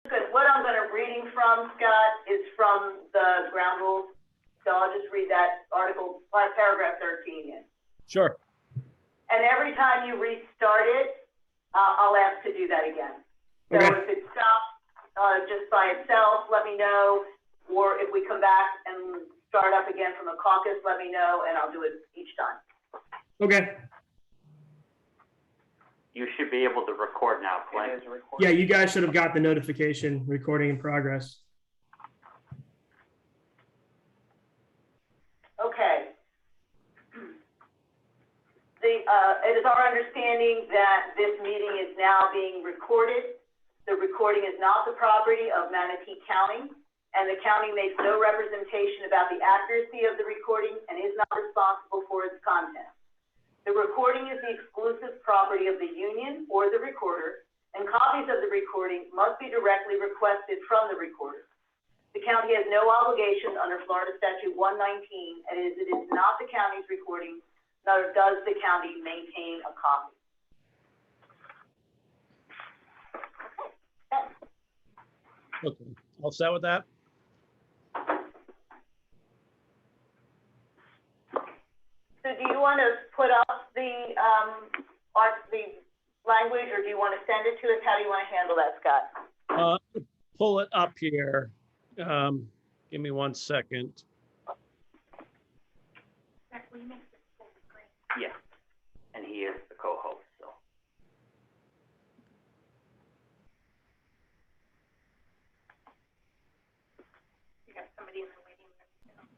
Good. What I'm gonna reading from, Scott, is from the ground rules. So I'll just read that article, paragraph 13 in. Sure. And every time you restart it, I'll ask to do that again. So Okay. if it stops just by itself, let me know. Or if we come back and start up again from a caucus, let me know, and I'll do it each time. Okay. You should be able to record now, Clay. Yeah, you guys should have got the notification, recording in progress. Okay. It is our understanding that this meeting is now being recorded. The recording is not the property of Manatee County, and the county makes no representation about the accuracy of the recording and is not responsible for its content. The recording is the exclusive property of the union or the recorder, and copies of the recording must be directly requested from the recorder. The county has no obligation under Florida Statute 119, and it is not the county's recording, nor does the county maintain a copy. Okay. All set with that? So do you want to put up the language, or do you want to send it to us? How do you want to handle that, Scott? Pull it up here. Give me 1 second. Yeah, and he is the co-host, so. You got somebody in the waiting room.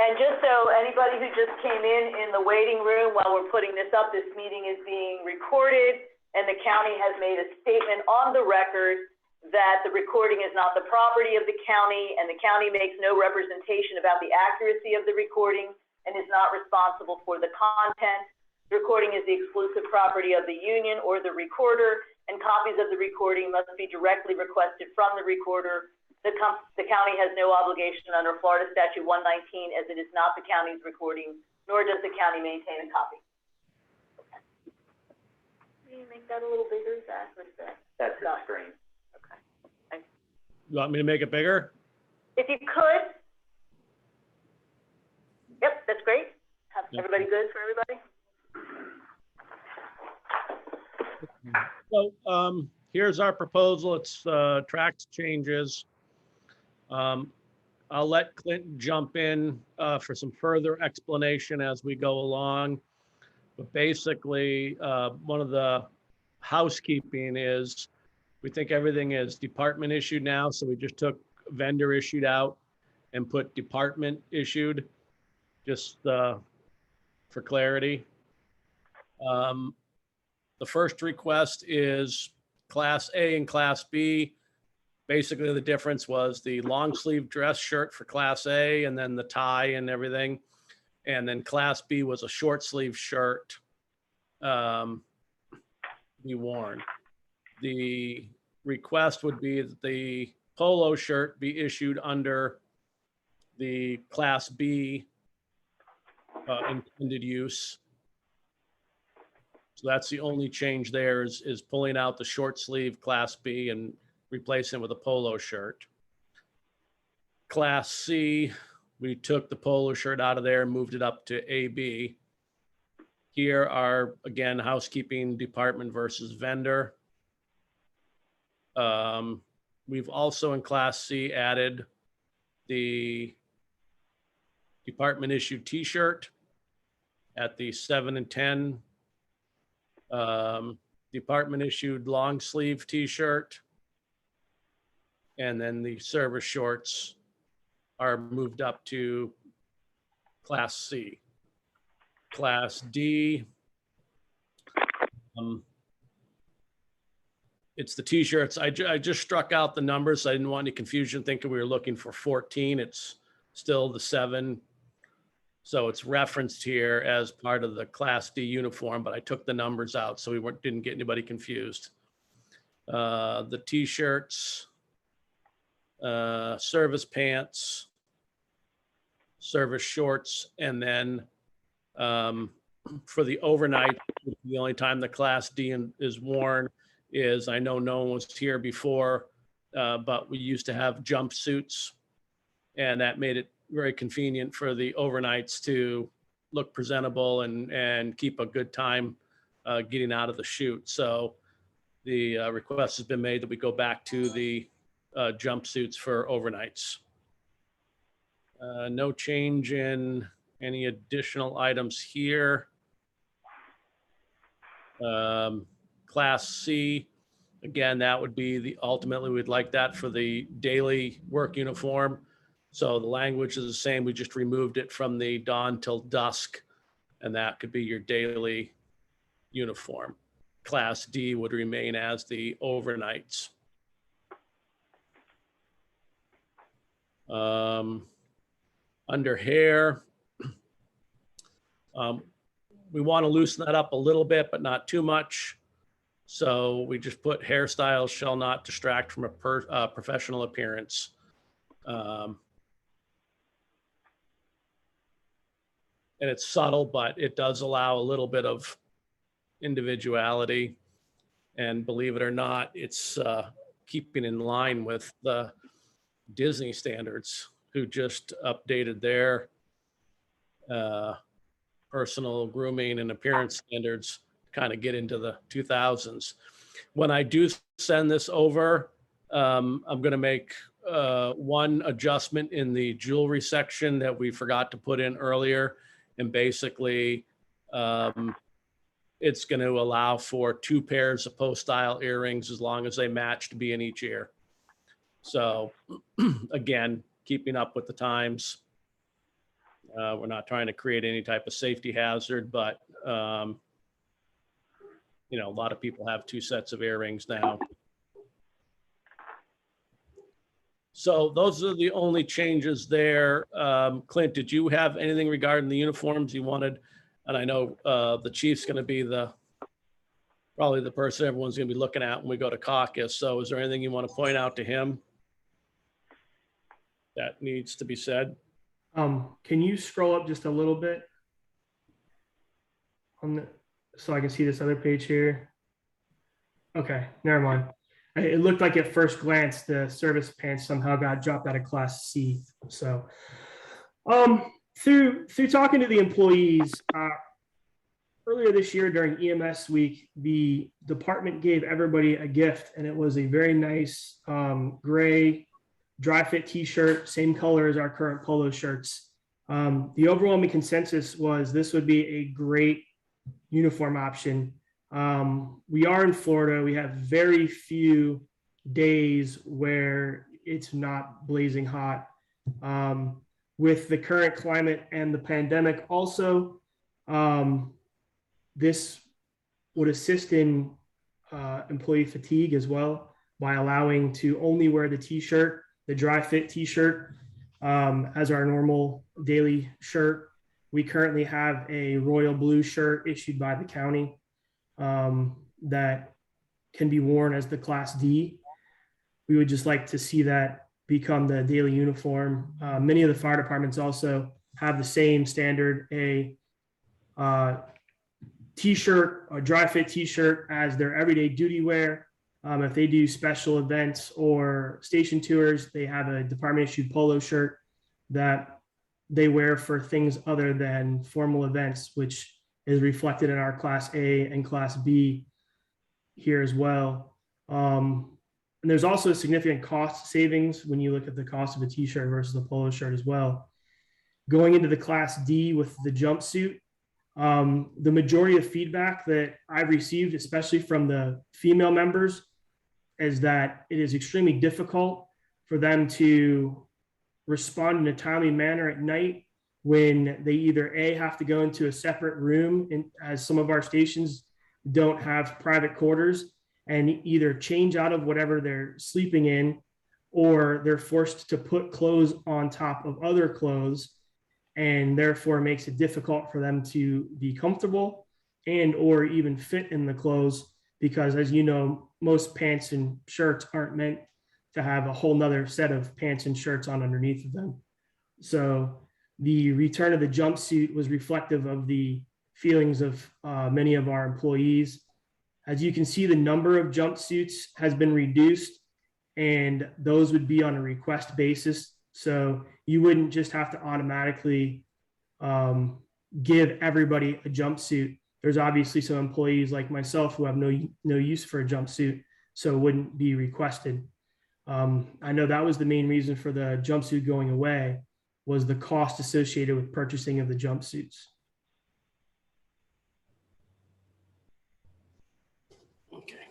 And just so anybody who just came in the waiting room while we're putting this up, this meeting is being recorded, and the county has made a statement on the record that the recording is not the property of the county, and the county makes no representation about the accuracy of the recording and is not responsible for the content. The recording is the exclusive property of the union or the recorder, and copies of the recording must be directly requested from the recorder. The county has no obligation under Florida Statute 119, as it is not the county's recording, nor does the county maintain a copy. Can you make that a little bigger, Zach? What is that? That's the screen. Okay. You want me to make it bigger? If you could. Yep, that's great. Yep. Everybody good for everybody? So here's our proposal. It's tracked changes. I'll let Clinton jump in for some further explanation as we go along. But basically, one of the housekeeping is we think everything is department issued now. So we just took vendor issued out and put department issued, just for clarity. The first request is Class A and Class B. Basically, the difference was the long sleeve dress shirt for Class A and then the tie and everything. And then Class B was a short sleeve shirt be worn. The request would be that the polo shirt be issued under the Class B intended use. So that's the only change there is pulling out the short sleeve Class B and replacing it with a polo shirt. Class C, we took the polo shirt out of there and moved it up to AB. Here are, again, housekeeping department versus vendor. We've also in Class C added the department issued t-shirt at the 7 and 10. Department issued long sleeve t-shirt. And then the service shorts are moved up to Class C. Class D, it's the t-shirts. I just struck out the numbers. I didn't want any confusion thinking we were looking for 14. It's still the 7. So it's referenced here as part of the Class D uniform, but I took the numbers out so we didn't get anybody confused. The t-shirts, service pants, service shorts. And then for the overnight, the only time the Class D is worn is, I know no one was here before, but we used to have jumpsuits, and that made it very convenient for the overnights to look presentable and keep a good time getting out of the chute. So the request has been made that we go back to the jumpsuits for overnights. No change in any additional items here. Class C, again, that would be ultimately we'd like that for the daily work uniform. So the language is the same. We just removed it from the dawn till dusk, and that could be your daily uniform. Class D would remain as the overnights. Under hair, we want to loosen that up a little bit, but not too much. So we just put hairstyles shall not distract from a professional appearance. And it's subtle, but it does allow a little bit of individuality. And believe it or not, it's keeping in line with the Disney standards, who just updated their personal grooming and appearance standards to kind of get into the 2000s. When I do send this over, I'm going to make one adjustment in the jewelry section that we forgot to put in earlier. And basically, it's going to allow for 2 pairs of post-style earrings as long as they match to be in each ear. So again, keeping up with the times. We're not trying to create any type of safety hazard, but a lot of people have 2 sets of earrings now. So those are the only changes there. Clint, did you have anything regarding the uniforms you wanted? And I know the chief's going to be probably the person everyone's going to be looking at when we go to caucus. So is there anything you want to point out to him that needs to be said? Can you scroll up just a little bit so I can see this other page here? Okay, never mind. It looked like at first glance the service pants somehow got dropped out of Class C. So through talking to the employees earlier this year during EMS week, the department gave everybody a gift, and it was a very nice gray dry fit t-shirt, same color as our current polo shirts. The overwhelming consensus was this would be a great uniform option. We are in Florida. We have very few days where it's not blazing hot. With the current climate and the pandemic also, this would assist in employee fatigue as well by allowing to only wear the t-shirt, the dry fit t-shirt, as our normal daily shirt. We currently have a royal blue shirt issued by the county that can be worn as the Class D. We would just like to see that become the daily uniform. Many of the fire departments also have the same standard, a t-shirt, a dry fit t-shirt as their everyday duty wear. If they do special events or station tours, they have a department issued polo shirt that they wear for things other than formal events, which is reflected in our Class A and Class B here as well. And there's also significant cost savings when you look at the cost of a t-shirt versus a polo shirt as well. Going into the Class D with the jumpsuit, the majority of feedback that I've received, especially from the female members, is that it is extremely difficult for them to respond in a timely manner at night when they either A, have to go into a separate room, as some of our stations don't have private quarters, and either change out of whatever they're sleeping in, or they're forced to put clothes on top of other clothes, and therefore makes it difficult for them to be comfortable and or even fit in the clothes, because as you know, most pants and shirts aren't meant to have a whole nother set of pants and shirts on underneath of them. So the return of the jumpsuit was reflective of the feelings of many of our employees. As you can see, the number of jumpsuits has been reduced, and those would be on a request basis. So you wouldn't just have to automatically give everybody a jumpsuit. There's obviously some employees like myself who have no use for a jumpsuit, so it wouldn't be requested. I know that was the main reason for the jumpsuit going away, was the cost associated with purchasing of the jumpsuits. Okay.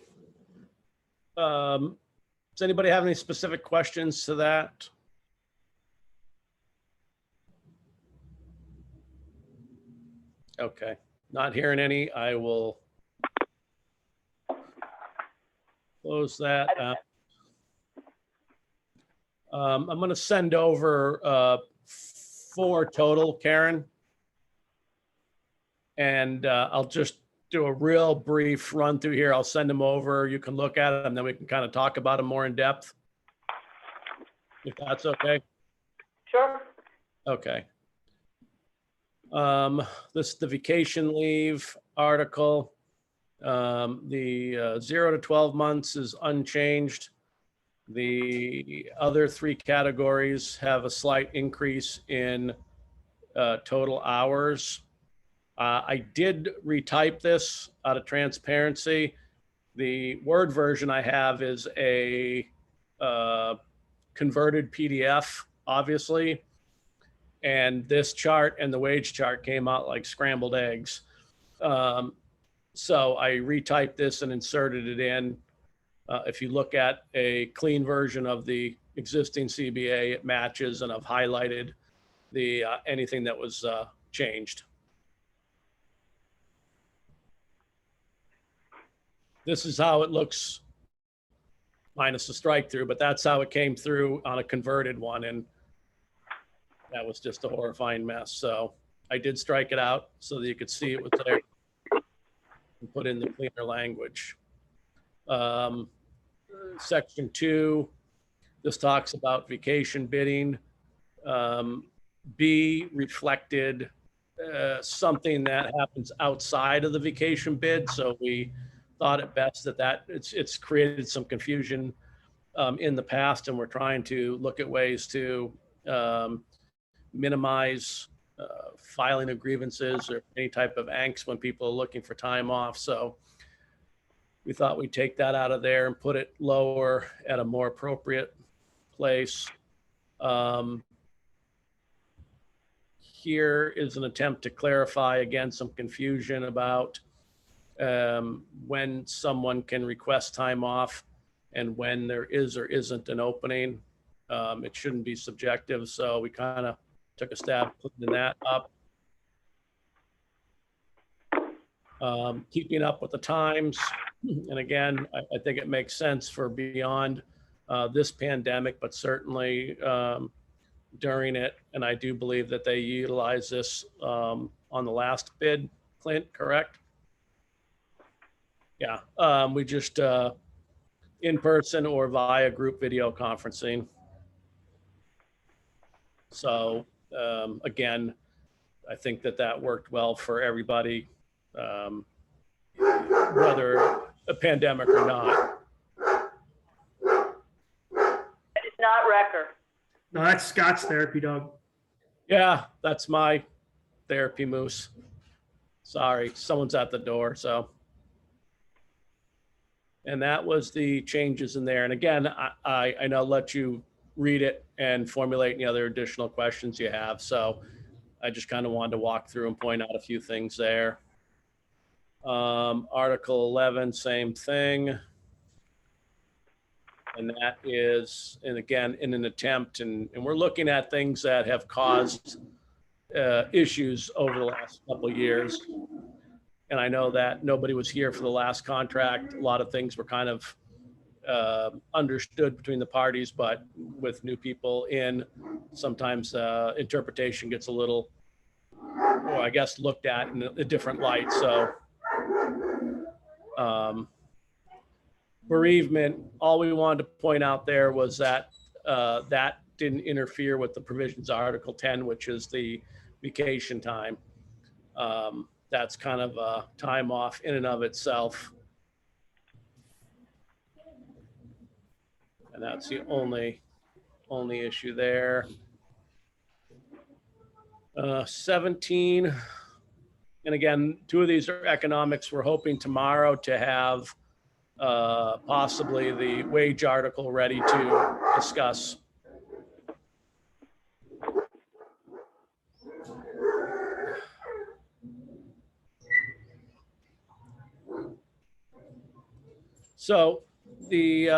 Does anybody have any specific questions to that? Okay, not hearing any. I will close that. I'm going to send over 4 total, Karen. And I'll just do a real brief run through here. I'll send them over. You can look at them, then we can kind of talk about them more in depth, if that's okay. Sure. Okay. This is the vacation leave article. The 0 to 12 months is unchanged. The other 3 categories have a slight increase in total hours. I did retype this out of transparency. The Word version I have is a converted PDF, obviously. And this chart and the wage chart came out like scrambled eggs. So I retyped this and inserted it in. If you look at a clean version of the existing CBA, it matches, and I've highlighted the anything that was changed. This is how it looks minus the strike through, but that's how it came through on a converted one. And that was just a horrifying mess. So I did strike it out so that you could see it was there and put in the cleaner language. Section 2, this talks about vacation bidding. B reflected something that happens outside of the vacation bid. So we thought it best that it's created some confusion in the past, and we're trying to look at ways to minimize filing of grievances or any type of angst when people are looking for time off. So we thought we'd take that out of there and put it lower at a more appropriate place. Here is an attempt to clarify, again, some confusion about when someone can request time off and when there is or isn't an opening. It shouldn't be subjective, so we kind of took a stab putting that up. Keeping up with the times. And again, I think it makes sense for beyond this pandemic, but certainly during it. And I do believe that they utilize this on the last bid, Clint, correct? Yeah, we just in person or via group video conferencing. So again, I think that worked well for everybody, whether a pandemic or not. It's not Wrecker. No, that's Scott's therapy dog. Yeah, that's my therapy moose. Sorry, someone's at the door, so. And that was the changes in there. And again, I know let you read it and formulate any other additional questions you have. So I just kind of wanted to walk through and point out a few things there. Article 11, same thing. And that is, and again, in an attempt, and we're looking at things that have caused issues over the last couple of years. And I know that nobody was here for the last contract. A lot of things were kind of understood between the parties, but with new people in, sometimes interpretation gets a little, well, I guess, looked at in a different light. So bereavement, all we wanted to point out there was that that didn't interfere with the provisions of Article 10, which is the vacation time. That's kind of a time off in and of itself. And that's the only issue there. 17, and again, 2 of these are economics. We're hoping tomorrow to have possibly the wage article ready to discuss. So we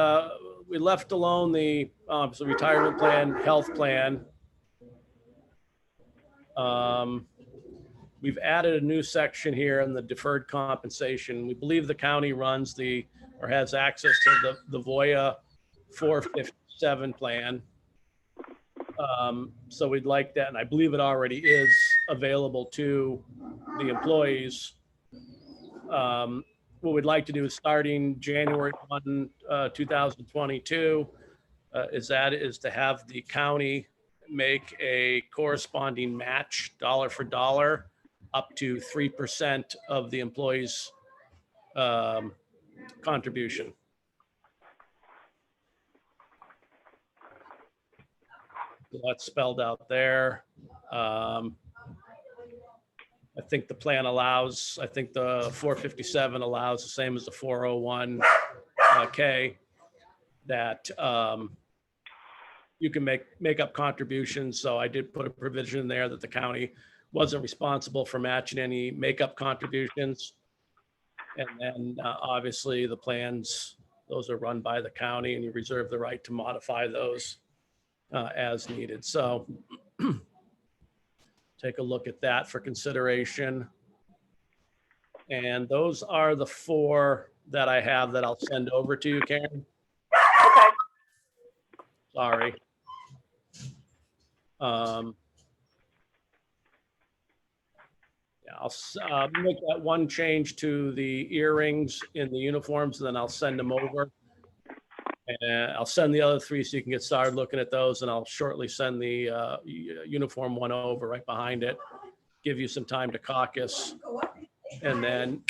left alone the retirement plan, health plan. We've added a new section here in the deferred compensation. We believe the county runs or has access to the Voya 457 plan. So we'd like that, and I believe it already is available to the employees. What we'd like to do is starting January 1, 2022, is to have the county make a corresponding match dollar for dollar up to 3% of the employee's contribution. So that's spelled out there. I think the plan allows, I think the 457 allows the same as the 401k, that you can make up contributions. So I did put a provision there that the county wasn't responsible for matching any makeup contributions. And then obviously the plans, those are run by the county, and you reserve the right to modify those as needed. So take a look at that for consideration. And those are the 4 that I have that I'll send over to you, Karen. Okay. Sorry. Yeah, I'll make that one change to the earrings in the uniforms, and then I'll send them over. And I'll send the other 3 so you can get started looking at those, and I'll shortly send the uniform one over right behind it, give you some time to caucus, and then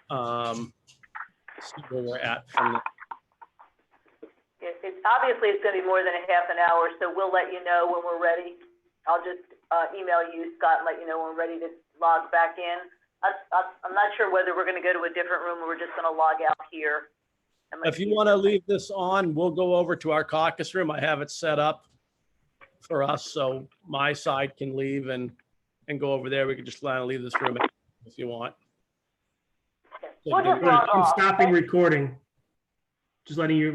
see where we're at from the. Obviously it's gonna be more than a half an hour, so we'll let you know when we're ready. I'll just email you, Scott, and let you know when we're ready to log back in. I'm not sure whether we're gonna go to a different room or we're just gonna log out here. If you want to leave this on, we'll go over to our caucus room. I have it set up for us, so my side can leave and go over there. We can just leave this room if you want. We'll just log I'm off. stopping recording. Just letting you